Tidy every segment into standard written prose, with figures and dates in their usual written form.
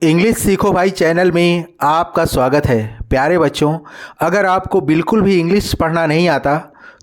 English सीखो भाई channel में आपका स्वागत है। प्यारे बच्चों, अगर आपको बिल्कुल भी इंग्लिश पढ़ना नहीं आता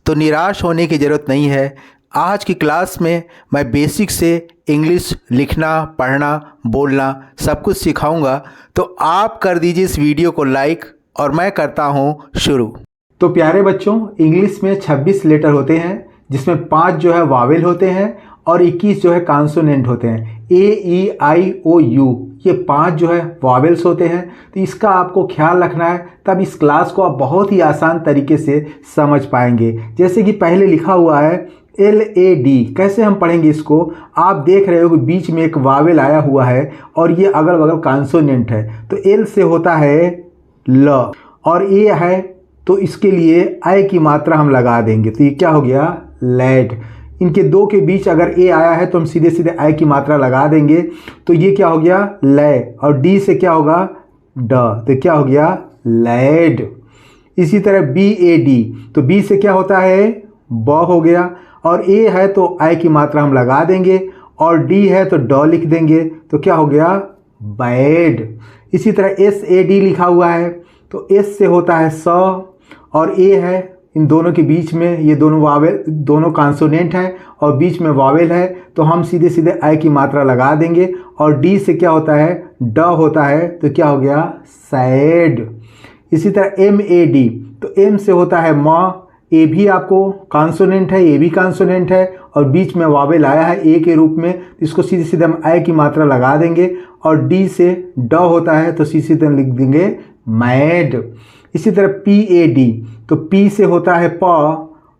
तो निराश होने की ज़रूरत नहीं है। आज की क्लास में मैं बेसिक से इंग्लिश लिखना, पढ़ना, बोलना सब कुछ सिखाऊंगा। तो आप कर दीजिए इस वीडियो को लाइक और मैं करता हूँ शुरू। तो प्यारे बच्चों, इंग्लिश में 26 लेटर होते हैं, जिसमें 5 जो है वावेल होते हैं और 21 जो है कॉन्सोनेंट होते हैं। AEIOU ये 5 जो है वावेल्स होते हैं। तो इसका आपको ख्याल रखना है, तब इस क्लास को आप बहुत ही आसान तरीके से समझ पाएंगे। जैसे कि पहले लिखा हुआ है LAD, कैसे हम पढ़ेंगे इसको? आप देख रहे हो कि बीच में एक वावेल आया हुआ है और ये अगल बगल कॉन्सोनेंट है। तो L से होता है ल और A है तो इसके लिए आई की मात्रा हम लगा देंगे। तो ये क्या हो गया? लैड। इनके दो के बीच अगर ए आया है तो हम सीधे सीधे आई की मात्रा लगा देंगे। तो ये क्या हो गया? लय। और डी से क्या होगा? ड। तो क्या हो गया? लैड। इसी तरह BAD, तो बी से क्या होता है? ब हो गया। और ए है तो आई की मात्रा हम लगा देंगे और डी है तो ड लिख देंगे। तो क्या हो गया? बैड। इसी तरह SAD लिखा हुआ है तो एस से होता है स और ए है, इन दोनों के बीच में ये दोनों वावेल, दोनों कॉन्सोनेंट हैं और बीच में वावेल है तो हम सीधे सीधे आई की मात्रा लगा देंगे। और डी से क्या होता है? ड होता है। तो क्या हो गया? सैड। इसी तरह MAD, तो एम से होता है म। ए भी आपको कॉन्सोनेंट है, ए भी कॉन्सोनेंट है और बीच में वावेल आया है ए के रूप में, तो इसको सीधे सीधे हम आई की मात्रा लगा देंगे। और डी से ड होता है तो सीधे सीधे लिख देंगे मैड। इसी तरह PAD, तो P से होता है प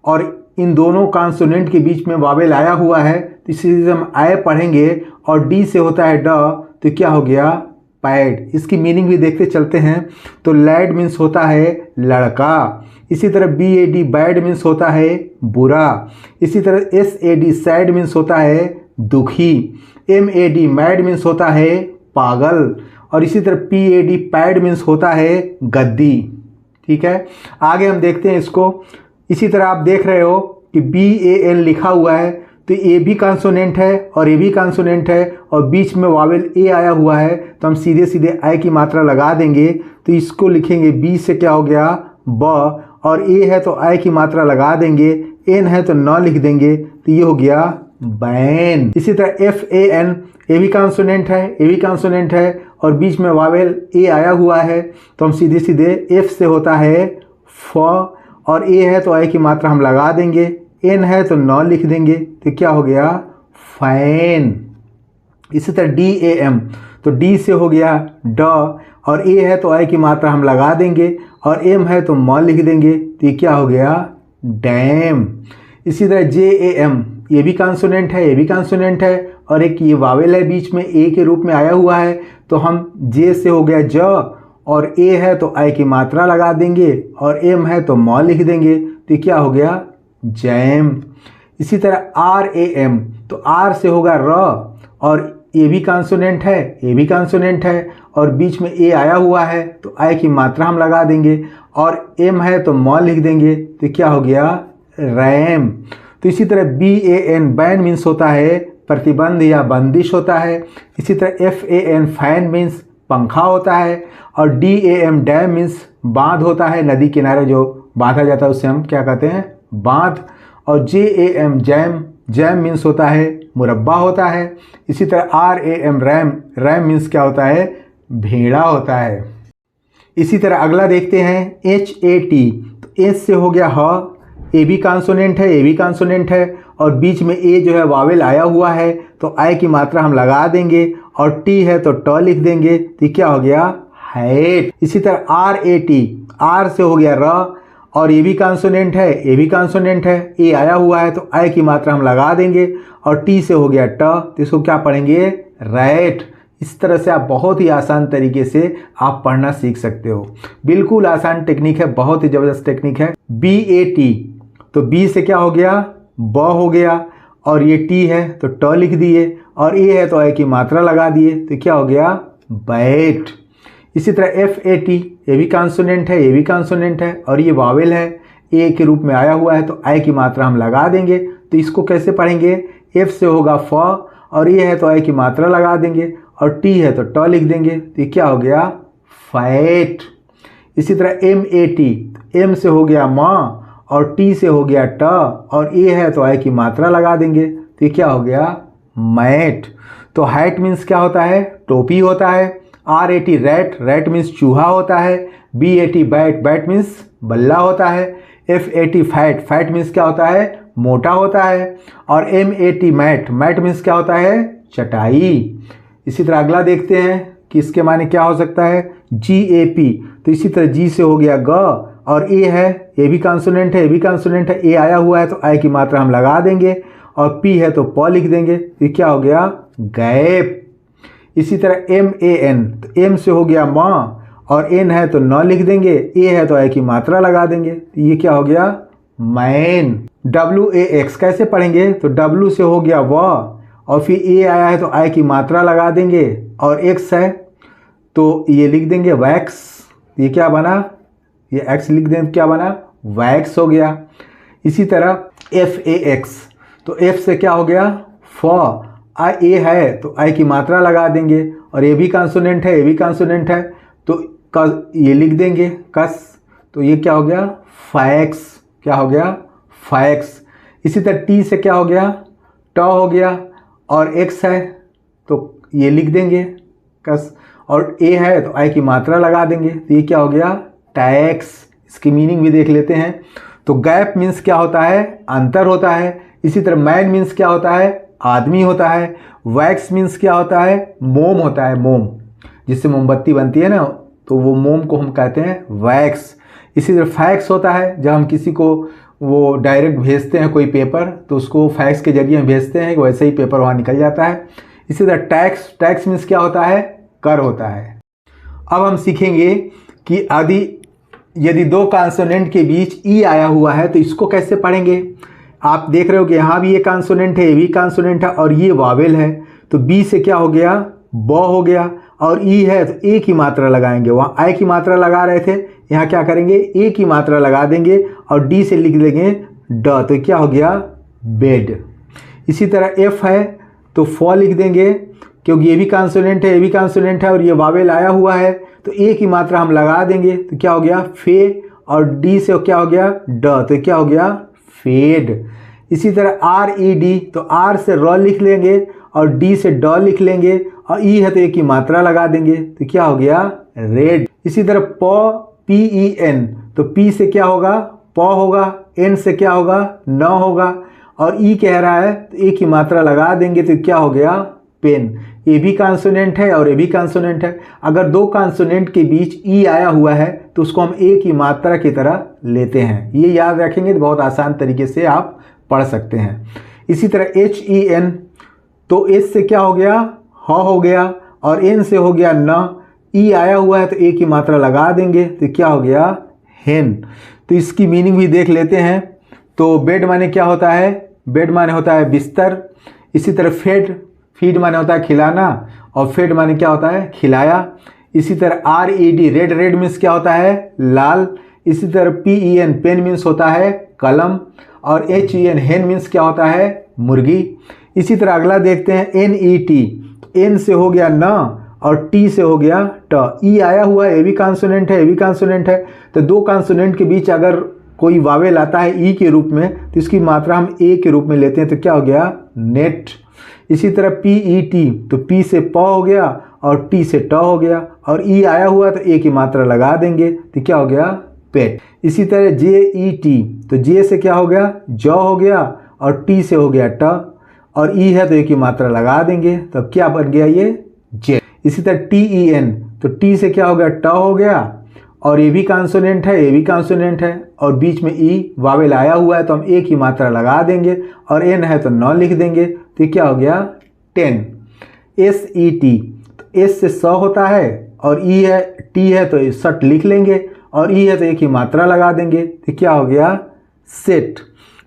और इन दोनों कॉन्सोनेंट के बीच में वावेल आया हुआ है तो इसीलिए हम आय पढ़ेंगे। और डी से होता है ड, तो क्या हो गया? पैड। इसकी मीनिंग भी देखते चलते हैं। तो लैड मीन्स होता है लड़का। इसी तरह BAD बैड मीन्स होता है बुरा। इसी तरह SAD सैड मीन्स होता है दुखी। MAD मैड मीन्स होता है पागल। और इसी तरह PAD पैड मीन्स होता है गद्दी। ठीक है, आगे हम देखते हैं इसको। इसी तरह आप देख रहे हो कि BAN लिखा हुआ है तो ए भी कॉन्सोनेंट है और ए भी कॉन्सोनेंट है और बीच में वावेल ए आया हुआ है तो हम सीधे सीधे आई की मात्रा लगा देंगे। तो इसको लिखेंगे बी से क्या हो गया? ब। और ए है तो आई की मात्रा लगा देंगे, एन है तो न लिख देंगे। तो ये हो गया बैन। इसी तरह FAN, ए भी कॉन्सोनेंट है, ए भी कॉन्सोनेंट है और बीच में वावेल ए आया हुआ है तो हम सीधे सीधे एफ से होता है फ और ए है तो आई की मात्रा हम लगा देंगे, एन है तो न लिख देंगे। तो क्या हो गया? फैन। इसी तरह DAM, तो डी से हो गया ड और ए है तो आई की मात्रा हम लगा देंगे और एम है तो म लिख देंगे। तो ये क्या हो गया? डैम। इसी तरह JAM, ये भी कॉन्सोनेंट है, ये भी कॉन्सोनेंट है और एक ये वावेल है बीच में ए के रूप में आया हुआ है तो हम जे से हो गया ज और ए है तो आई की मात्रा लगा देंगे और एम है तो म लिख देंगे। तो ये क्या हो गया? जैम। इसी तरह RAM, तो आर से होगा र और ए भी कॉन्सोनेंट है, ए भी कॉन्सोनेंट है और बीच में ए आया हुआ है तो आई की मात्रा हम लगा देंगे और एम है तो म लिख देंगे। तो क्या हो गया? रैम। तो इसी तरह BAN बैन मीन्स होता है प्रतिबंध या बंदिश होता है। इसी तरह FAN फैन मीन्स पंखा होता है और DAM डैम मीन्स बांध होता है, नदी किनारे जो बांधा जाता है उससे हम क्या कहते हैं? बांध। और JAM जैम, जैम मीन्स होता है मुरब्बा होता है। इसी तरह RAM रैम, रैम मीन्स क्या होता है? भेड़ा होता है। इसी तरह अगला देखते हैं HAT, तो एच से हो गया ह, ए भी कॉन्सोनेंट है, ए भी कॉन्सोनेंट है और बीच में ए जो है वावेल आया हुआ है तो आई की मात्रा हम लगा देंगे और टी है तो ट लिख देंगे। तो क्या हो गया? हैट। इसी तरह RAT, आर से हो गया र और ए भी कॉन्सोनेंट है, ए भी कॉन्सोनेंट है, ए आया हुआ है तो आई की मात्रा हम लगा देंगे और टी से हो गया ट, तो इसको क्या पढ़ेंगे? रैट। इस तरह से आप बहुत ही आसान तरीके से आप पढ़ना सीख सकते हो। बिल्कुल आसान टेक्निक है, बहुत ही ज़बरदस्त टेक्निक है। BAT, तो बी से क्या हो गया? ब हो गया और ये टी है तो ट लिख दिए और ए है तो आई की मात्रा लगा दिए। तो क्या हो गया? बैट। इसी तरह FAT, ये भी कॉन्सोनेंट है, ये भी कॉन्सोनेंट है और ये वावेल है, ए के रूप में आया हुआ है तो आई की मात्रा हम लगा देंगे। तो इसको कैसे पढ़ेंगे? एफ से होगा फ और ये है तो आई की मात्रा लगा देंगे और टी है तो ट लिख देंगे, तो ये क्या हो गया फैट। इसी तरह MAT, एम से हो गया माँ और टी से हो गया ट और ए है तो आई की मात्रा लगा देंगे, तो ये क्या हो गया मैट। तो हैट मीन्स क्या होता है टोपी होता है। RAT रैट, रैट मीन्स चूहा होता है। BAT बैट, बैट मीन्स बल्ला होता है। FAT फैट, फैट मीन्स क्या होता है मोटा होता है। और MAT मैट, मैट मीन्स क्या होता है चटाई। इसी तरह अगला देखते हैं कि इसके माने क्या हो सकता है GAP, तो इसी तरह G से हो गया ग और ए है, ए भी कॉन्सोनेंट है, ए भी कॉन्सोनेंट है, ए आया हुआ है तो आई की मात्रा हम लगा देंगे और पी है तो प लिख देंगे, ये क्या हो गया गैप। इसी तरह MAN, तो एम से हो गया माँ और एन है तो न लिख देंगे, ए है तो आई की मात्रा लगा देंगे, तो ये क्या हो गया मैन। WAX कैसे पढ़ेंगे, तो W से हो गया व और फिर ए आया है तो आई की मात्रा लगा देंगे और एक्स है तो ये लिख देंगे वैक्स, ये क्या बना ये एक्स लिख दें क्या बना वैक्स हो गया। इसी तरह FAX, तो एफ से क्या हो गया फ, आई ए है तो आई की मात्रा लगा देंगे और ए भी कॉन्सोनेंट है, ए भी कॉन्सोनेंट है तो ये लिख देंगे कस, तो ये क्या हो गया फैक्स, क्या हो गया फैक्स। इसी तरह टी से क्या हो गया ट हो गया और एक्स है तो ये लिख देंगे कस और ए है तो आई की मात्रा लगा देंगे, तो ये क्या हो गया टैक्स। इसकी मीनिंग भी देख लेते हैं। तो गैप मीन्स क्या होता है अंतर होता है। इसी तरह मैन मीन्स क्या होता है आदमी होता है। वैक्स मीन्स क्या होता है मोम होता है, मोम जिससे मोमबत्ती बनती है ना, तो वो मोम को हम कहते हैं वैक्स। इसी तरह फैक्स होता है जब हम किसी को वो डायरेक्ट भेजते हैं कोई पेपर तो उसको फैक्स के जरिए हम भेजते हैं, वैसे ही पेपर वहाँ निकल जाता है। इसी तरह टैक्स, टैक्स मीन्स क्या होता है कर होता है। अब हम सीखेंगे कि यदि दो कॉन्सोनेंट के बीच ई आया हुआ है तो इसको कैसे पढ़ेंगे। आप देख रहे हो कि यहाँ भी ये कॉन्सोनेंट है, ये भी कॉन्सोनेंट है और ये वावेल है, तो बी से क्या हो गया ब हो गया और ई है तो ए की मात्रा लगाएंगे, वहाँ आई की मात्रा लगा रहे थे, यहाँ क्या करेंगे ए की मात्रा लगा देंगे और डी से लिख देंगे ड, तो क्या हो गया बेड। इसी तरह एफ है तो फ लिख देंगे क्योंकि ये भी कॉन्सोनेंट है, ये भी कॉन्सोनेंट है और ये वावेल आया हुआ है तो ए की मात्रा हम लगा देंगे, तो क्या हो गया फे और डी से क्या हो गया ड, तो क्या हो गया फेड। इसी तरह RED, तो आर से र लिख लेंगे और डी से ड लिख लेंगे और ई है तो ए की मात्रा लगा देंगे, तो क्या हो गया रेड। इसी तरह PEN, तो पी से क्या होगा प होगा, एन से क्या होगा न होगा और ई कह रहा है तो ए की मात्रा लगा देंगे, तो क्या हो गया पेन। ए भी कॉन्सोनेंट है और ए भी कॉन्सोनेंट है। अगर दो कॉन्सोनेंट के बीच ई आया हुआ है तो उसको हम ए की मात्रा की तरह लेते हैं। ये याद रखेंगे तो बहुत आसान तरीके से आप पढ़ सकते हैं। इसी तरह HEN, तो एच से क्या हो गया ह हो गया और एन से हो गया न, ई आया हुआ है तो ए की मात्रा लगा देंगे, तो क्या हो गया हेन। तो इसकी मीनिंग भी देख लेते हैं। तो बेड माने क्या होता है, बेड माने होता है बिस्तर। इसी तरह फीड माने होता है खिलाना और फेड माने क्या होता है खिलाया। इसी तरह RED रेड, रेड मीन्स क्या होता है लाल। इसी तरह PEN पेन मीन्स होता है कलम और HEN हेन मीन्स क्या होता है मुर्गी। इसी तरह अगला देखते हैं NET, तो एन से हो गया न और टी से हो गया ट, ई आया हुआ है, ए भी कॉन्सोनेंट है, ए भी कॉन्सोनेंट है, तो दो कॉन्सोनेंट के बीच अगर कोई वावेल आता है ई के रूप में तो इसकी मात्रा हम ए के रूप में लेते हैं, तो क्या हो गया नेट। इसी तरह PET, तो पी से प हो गया और टी से ट हो गया और ई आया हुआ तो ए की मात्रा लगा देंगे, तो क्या हो गया पेट। इसी तरह JET, तो जे से क्या हो गया ज हो गया और टी से हो गया ट और ई है तो ए की मात्रा लगा देंगे, तो अब क्या बन गया ये जे। इसी तरह TEN, तो टी से क्या हो गया ट हो गया और ए भी कॉन्सोनेंट है, ए भी कॉन्सोनेंट है और बीच में ई वावेल आया हुआ है तो हम ए की मात्रा लगा देंगे और एन है तो न लिख देंगे, तो ये क्या हो गया 10। SET, तो एस से स होता है और ई है टी है तो सट लिख लेंगे और ई है तो ए की मात्रा लगा देंगे, तो क्या हो गया सेट।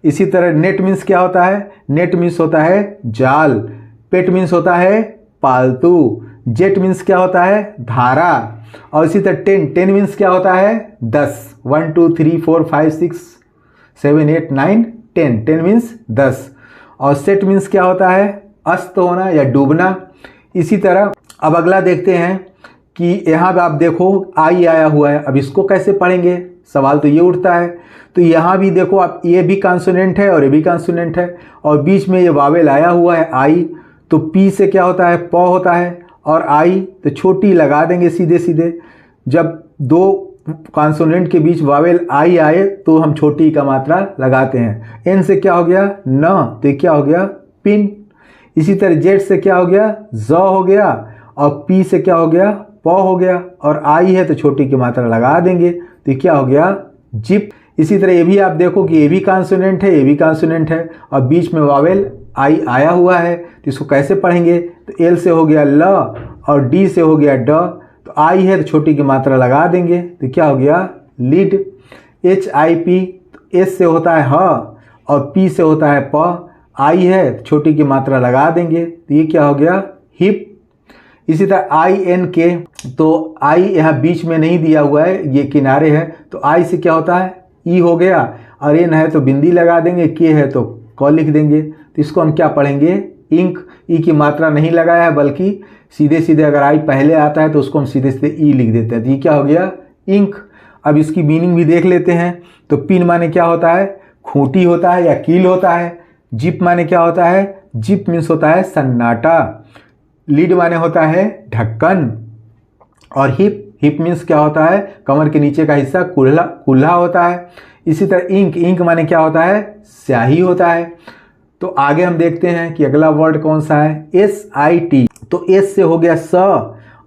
इसी तरह नेट मीन्स क्या होता है, नेट मीन्स होता है जाल। पेट मीन्स होता है पालतू। जेट मीन्स क्या होता है धारा। और इसी तरह 10 मीन्स क्या होता है 10, 1 2 3 4 5 6 7 8 9 10 मीन्स 10। और सेट मीन्स क्या होता है अस्त होना या डूबना। इसी तरह अब अगला देखते हैं कि यहाँ पे आप देखो आई आया हुआ है, अब इसको कैसे पढ़ेंगे, सवाल तो ये उठता है। तो यहाँ भी देखो आप, ये भी कॉन्सोनेंट है और ये भी कॉन्सोनेंट है और बीच में ये वावेल आया हुआ है आई, तो पी से क्या होता है, प होता है, और आई तो छोटी लगा देंगे सीधे सीधे। जब दो कॉन्सोनेंट के बीच वावेल आई आए तो हम छोटी का मात्रा लगाते हैं। एन से क्या हो गया, न, तो ये क्या हो गया, पिन। इसी तरह जेड से क्या हो गया, ज हो गया, और पी से क्या हो गया, प हो गया, और आई है तो छोटी की मात्रा लगा देंगे तो ये क्या हो गया, जिप। इसी तरह ये भी आप देखो कि ये भी कॉन्सोनेंट है, ये भी कॉन्सोनेंट है और बीच में वावेल आई आया हुआ है, तो इसको कैसे पढ़ेंगे, तो एल से हो गया ल और डी से हो गया ड, तो आई है तो छोटी की मात्रा लगा देंगे तो क्या हो गया, लीड। एच आई पी, तो एस से होता है ह और पी से होता है प, आई है तो छोटी की मात्रा लगा देंगे तो ये क्या हो गया, हिप। इसी तरह आई एन के, तो आई यहाँ बीच में नहीं दिया हुआ है, ये किनारे है, तो आई से क्या होता है, ई हो गया, और एन है तो बिंदी लगा देंगे, के है तो क लिख देंगे। तो इसको हम क्या पढ़ेंगे, इंक। ई की मात्रा नहीं लगाया है बल्कि सीधे सीधे अगर आई पहले आता है तो उसको हम सीधे सीधे ई लिख देते हैं, तो ये क्या हो गया, इंक। अब इसकी मीनिंग भी देख लेते हैं। तो पिन माने क्या होता है, खूंटी होता है या कील होता है। जिप माने क्या होता है, जिप मीन्स होता है सन्नाटा। लीड माने होता है ढक्कन। और हिप, हिप मीन्स क्या होता है, कमर के नीचे का हिस्सा कुल्हा कुल्हा होता है। इसी तरह इंक, इंक माने क्या होता है, स्याही होता है। तो आगे हम देखते हैं कि अगला वर्ड कौन सा है, एस आई टी। तो एस से हो गया स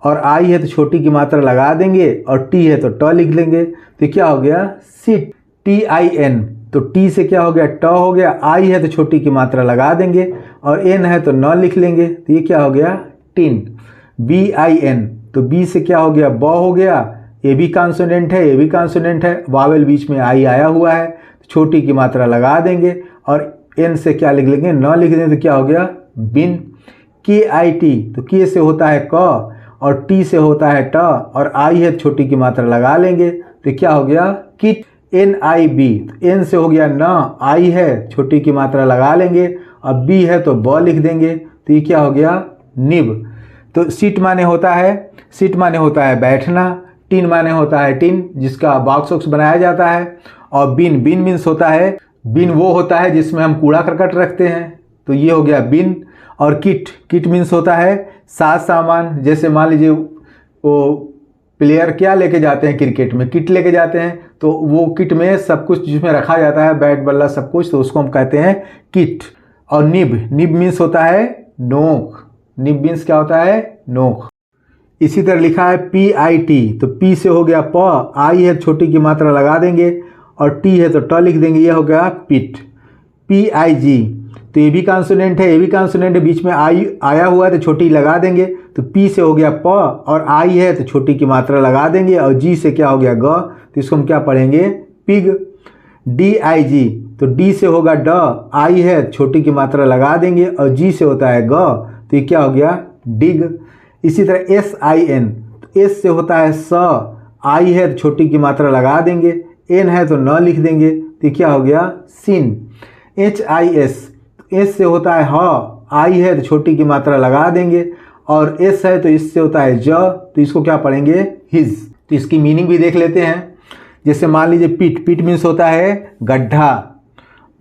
और आई है तो छोटी की मात्रा लगा देंगे और टी है तो ट लिख लेंगे तो क्या हो गया, सिट। टी आई एन, तो टी से क्या हो गया, ट हो गया, आई है तो छोटी की मात्रा लगा देंगे और एन है तो न लिख लेंगे तो ये क्या हो गया, टिन। बी आई एन, तो बी से क्या हो गया, ब हो गया, ये भी कॉन्सोनेंट है, ये भी कॉन्सोनेंट है, वावेल बीच में आई आया हुआ है तो छोटी की मात्रा लगा देंगे और एन से क्या लिख लेंगे, न लिख देंगे तो क्या हो गया, बिन। के आई टी, तो के से होता है क और टी से होता है ट और आई है छोटी की मात्रा लगा लेंगे तो क्या हो गया, किट। एन आई बी, तो एन से हो गया न, आई है छोटी की मात्रा लगा लेंगे और बी है तो ब लिख देंगे तो ये क्या हो गया, निब। तो सीट माने होता है, सीट माने होता है बैठना। टिन माने होता है टिन जिसका बॉक्स वॉक्स बनाया जाता है। और बिन, बिन मीन्स होता है, बिन वो होता है जिसमें हम कूड़ा करकट रखते हैं तो ये हो गया बिन। और किट, किट मीन्स होता है साज सामान। जैसे मान लीजिए वो प्लेयर क्या लेके जाते हैं क्रिकेट में, किट लेके जाते हैं, तो वो किट में सब कुछ जिसमें रखा जाता है, बैट बल्ला सब कुछ, तो उसको हम कहते हैं किट। और निब, निब मीन्स होता है नोक। निब मीन्स क्या होता है, नोक। इसी तरह लिखा है पी आई टी, तो पी से हो गया प, आई है छोटी की मात्रा लगा देंगे और टी है तो ट लिख देंगे, ये हो गया पिट। पी आई जी, तो ये भी कॉन्सोनेंट है, ये भी कॉन्सोनेंट है, बीच में आई आया हुआ है तो छोटी लगा देंगे तो पी से हो गया प और आई है तो छोटी की मात्रा लगा देंगे और जी से क्या हो गया ग, तो इसको हम क्या पढ़ेंगे, पिग। डी आई जी, तो डी से होगा ड, आई है छोटी की मात्रा लगा देंगे और जी से होता है ग, तो ये क्या हो गया, डिग। इसी तरह एस आई एन, तो एस से होता है स, आई है तो छोटी की मात्रा लगा देंगे, एन है तो न लिख देंगे तो क्या हो गया, सिन। एच आई एस, एस से होता है ह, आई है तो छोटी की मात्रा लगा देंगे और एस है तो इससे होता है ज, तो इसको क्या पढ़ेंगे, हिज। तो इसकी मीनिंग भी देख लेते हैं। जैसे मान लीजिए पिट, पिट मीन्स होता है गड्ढा।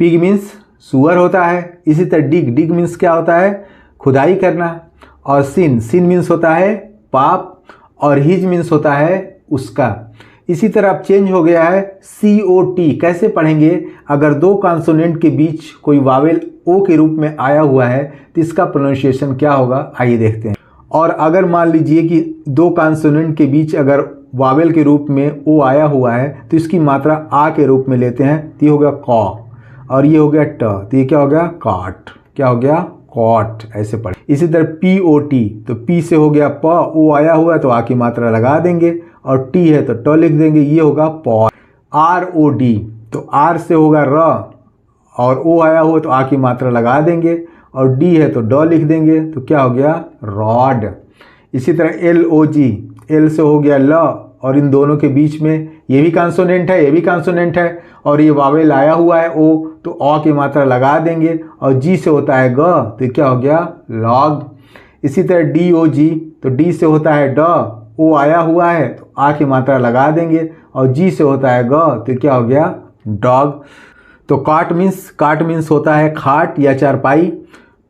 पिग मीन्स सुअर होता है। इसी तरह डिग, डिग मीन्स क्या होता है, खुदाई करना। और सिन, सिन मीन्स होता है पाप और हिज मीन्स होता है उसका। इसी तरह अब चेंज हो गया है सी ओ टी, कैसे पढ़ेंगे, अगर दो कॉन्सोनेंट के बीच कोई वावेल ओ के रूप में आया हुआ है तो इसका प्रोनाउंसिएशन क्या होगा, आइए देखते हैं। और अगर मान लीजिए कि दो कॉन्सोनेंट के बीच अगर वावेल के रूप में ओ आया हुआ है तो इसकी मात्रा आ के रूप में लेते हैं तो ये हो गया क और ये हो गया ट, तो ये क्या हो गया, काट। क्या हो गया, कॉट, ऐसे पढ़े। इसी तरह पी ओ टी, तो पी से हो गया प, ओ आया हुआ है तो आ की मात्रा लगा देंगे और टी है तो ट लिख देंगे, ये होगा पॉट। आर ओ डी, तो आर से होगा र और ओ आया हुआ तो आ की मात्रा लगा देंगे और डी है तो ड लिख देंगे तो क्या हो गया, रॉड। इसी तरह एल ओ जी, एल से हो गया ल और इन दोनों के बीच में ये भी कॉन्सोनेंट है, ये भी कॉन्सोनेंट है और ये वावेल आया हुआ है ओ, तो अ की मात्रा लगा देंगे और जी से होता है ग, तो क्या हो गया, लॉग। इसी तरह डी ओ जी, तो डी से होता है ड, ओ आया हुआ है तो आ की मात्रा लगा देंगे, और जी से होता है ग तो क्या हो गया डॉग। तो काट मीन्स होता है खाट या चारपाई।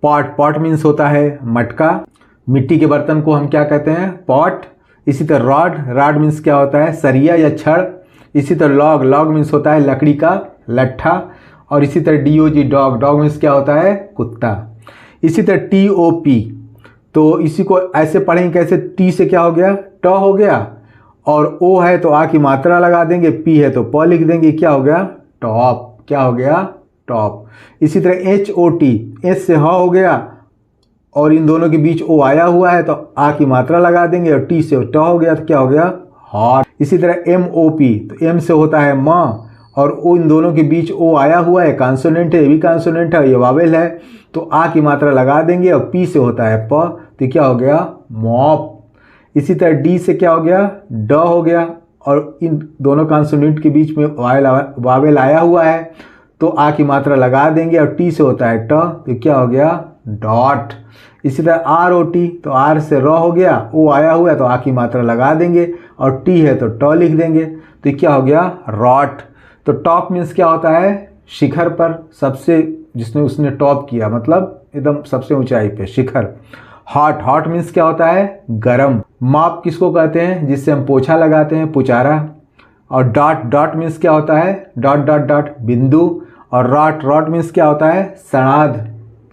पॉट मीन्स होता है मटका। मिट्टी के बर्तन को हम क्या कहते हैं पॉट। इसी तरह रॉड मीन्स क्या होता है सरिया या छड़। इसी तरह लॉग मीन्स होता है लकड़ी का लट्ठा। और इसी तरह DOG डॉग मीन्स क्या होता है कुत्ता। इसी तरह TOP, तो इसी को ऐसे पढ़ेंगे कैसे, टी से क्या हो गया ट हो गया, और ओ है तो आ की मात्रा लगा देंगे, पी है तो प लिख देंगे, क्या हो गया टॉप। क्या हो गया टॉप। इसी तरह HOT, एस से ह हो गया और इन दोनों के बीच ओ आया हुआ है तो आ की मात्रा लगा देंगे, और टी से ट हो गया तो क्या हो गया हॉट। इसी तरह MOP, तो एम से होता है म, और ओ इन दोनों के बीच ओ आया हुआ है, कॉन्सोनेंट है, ये भी कॉन्सोनेंट है, ये वावेल है, तो आ की मात्रा लगा देंगे, और पी से होता है प तो क्या हो गया मॉप। इसी तरह डी से क्या हो गया ड हो गया, और इन दोनों कॉन्सोनेंट के बीच में वावेल आया हुआ है तो आ की मात्रा लगा देंगे, और टी से होता है ट तो क्या हो गया डॉट। इसी तरह ROT, तो आर से र हो गया, ओ आया हुआ है तो आ की मात्रा लगा देंगे, और टी है तो ट लिख देंगे, तो क्या हो गया रॉट। तो टॉप मीन्स क्या होता है शिखर पर, सबसे जिसने उसने टॉप किया, मतलब एकदम सबसे ऊंचाई पे शिखर। हॉट मीन्स क्या होता है गरम। माप किसको कहते हैं जिससे हम पोछा लगाते हैं पुचारा। और डॉट मीन्स क्या होता है डॉट बिंदु। और रॉट मीन्स क्या होता है सड़ाद,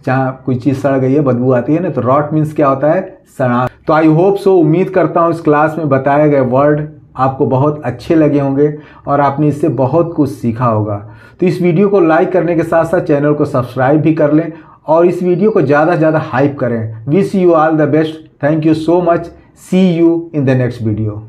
जहाँ कोई चीज़ सड़ गई है बदबू आती है ना, तो रॉट मीन्स क्या होता है सड़ाद। तो आई होप सो, उम्मीद करता हूँ इस क्लास में बताए गए वर्ड आपको बहुत अच्छे लगे होंगे और आपने इससे बहुत कुछ सीखा होगा। तो इस वीडियो को लाइक करने के साथ साथ चैनल को सब्सक्राइब भी कर लें और इस वीडियो को ज़्यादा से ज़्यादा हाइप करें। Wish you all the best. Thank you so much. See you in the next video.